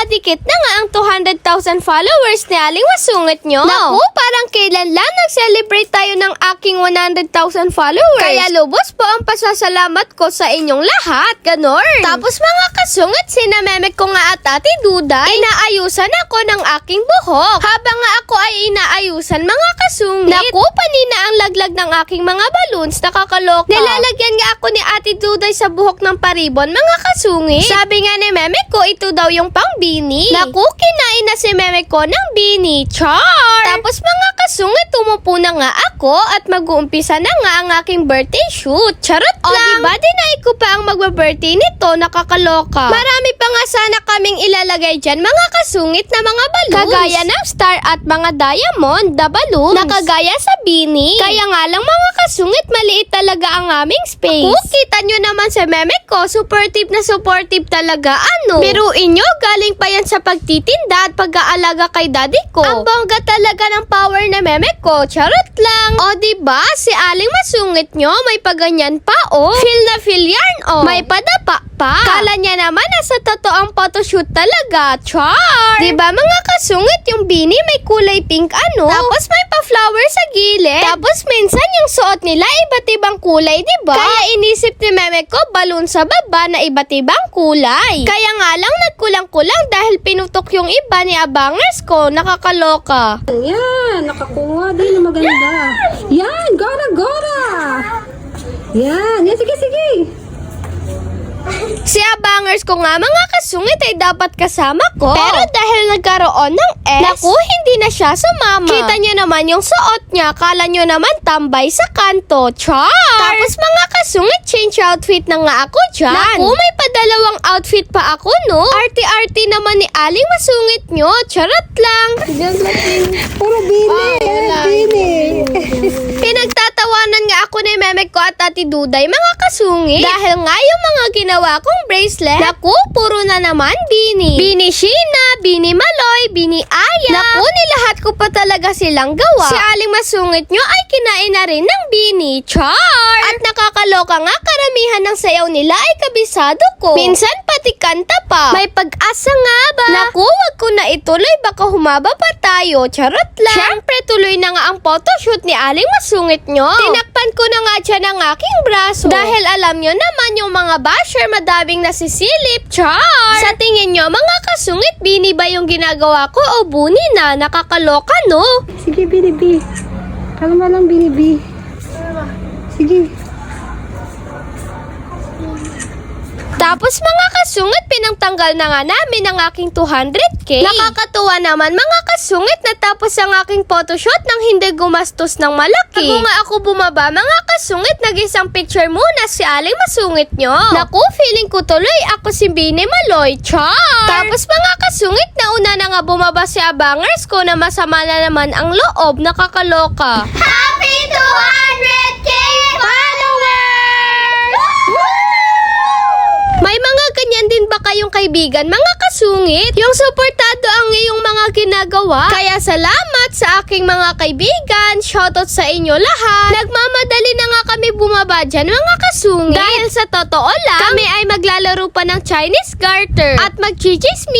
Madikit na nga ang 200,000 followers ni Aling Masungit nyo. Naku, parang kailan lang nag-celebrate tayo ng aking 100,000 followers. Kaya lubos po ang pasasalamat ko sa inyong lahat. Ganon. Tapos mga kasungit, sinamemek ko nga at Ate Duday, inaayusan ako ng aking buhok. Habang nga ako ay inaayusan mga kasungit, naku, panina ang laglag ng aking mga balloons, nakakaloka. Nilalagyan nga ako ni Ate Duday sa buhok ng paribon mga kasungit. Sabi nga ni Meme ko, ito daw yung pang bini. Naku, kinain na si Meme ko ng bini. Char! Tapos mga kasungit, tumupo na nga ako at mag-uumpisa na nga ang aking birthday shoot. Charot lang. Diba, dinay ko pa ang magba-birthday nito, nakakaloka. Marami pa nga sana kaming ilalagay dyan mga kasungit na mga balloons. Kagaya ng star at mga diamond, the balloons. Nakagaya sa bini. Kaya nga lang mga kasungit, maliit talaga ang aming space. Naku, kita nyo naman sa Meme ko, supportive na supportive talaga. Ano? Biruin nyo, galing pa yan sa pagtitinda at pag-aalaga kay daddy ko. Ang bongga talaga ng power na Meme ko, charot lang. O diba, si Aling Masungit nyo, may paganyan pa oh. Feel na feel yarn oh. May padapa pa. Kala niya naman na sa totoong photoshoot talaga, char. Diba mga kasungit, yung bini may kulay pink ano. Tapos may pa-flower sa gilid. Tapos minsan yung suot nila iba't ibang kulay, diba? Kaya inisip ni Meme ko, balloon sa baba na iba't ibang kulay. Kaya nga lang nagkulang-kulang dahil pinutok yung iba ni abangers ko, nakakaloka. Yan, nakakuha din ng maganda. Yan, gora. Yan, sige. Si abangers ko nga mga kasungit ay dapat kasama ko. Pero dahil nagkaroon ng S, naku, hindi na siya sumama. Kita nyo naman yung suot niya, kala nyo naman tambay sa kanto. Char! Tapos mga kasungit, change outfit na nga ako dyan. Naku, may padalawang outfit pa ako, no? Arty-arty naman ni Aling Masungit nyo. Charot lang. Diyan lang, puro bini. Pinagtatawanan nga ako ni Meme ko at Ate Duday, mga kasungit. Dahil nga yung mga ginawa kong bracelet, naku, puro na naman bini. Bini Sheena, bini Maloy, bini Aya. Naku, nilahat ko pa talaga silang gawa. Si Aling Masungit nyo ay kinain na rin ng bini. Char! At nakakaloka nga, karamihan ng sayaw nila ay kabisado ko. Minsan pati kanta pa. May pag-asa nga ba? Naku, wag ko na ituloy, baka humaba pa tayo. Charot lang. Siyempre, tuloy na nga ang photoshoot ni Aling Masungit nyo. Tinakpan ko na nga dyan ang aking braso. Dahil alam nyo naman yung mga basher madaming nasisilip. Char! Sa tingin nyo, mga kasungit, bini ba yung ginagawa ko o buni na? Nakakaloka, no? Sige, bini. Kalma lang, bini. Sige. Tapos mga kasungit, pinangtanggal na nga namin ang aking 200k. Nakakatuwa naman mga kasungit, natapos ang aking photoshoot nang hindi gumastos ng malaki. Bago nga ako bumaba mga kasungit, nag-isang picture muna si Aling Masungit nyo. Naku, feeling ko tuloy ako si Bini Maloy. Char! Tapos mga kasungit, nauna na nga bumaba si abangers ko na masama na naman ang loob. Nakakaloka. Happy 200k followers! May mga ganyan din ba kayong kaibigan, mga kasungit? Yung suportado ang iyong mga ginagawa? Kaya salamat sa aking mga kaibigan. Shoutout sa inyo lahat. Nagmamadali na nga kami bumaba dyan, mga kasungit. Dahil sa totoo lang, kami ay maglalaro pa ng Chinese garter at mag-chichismi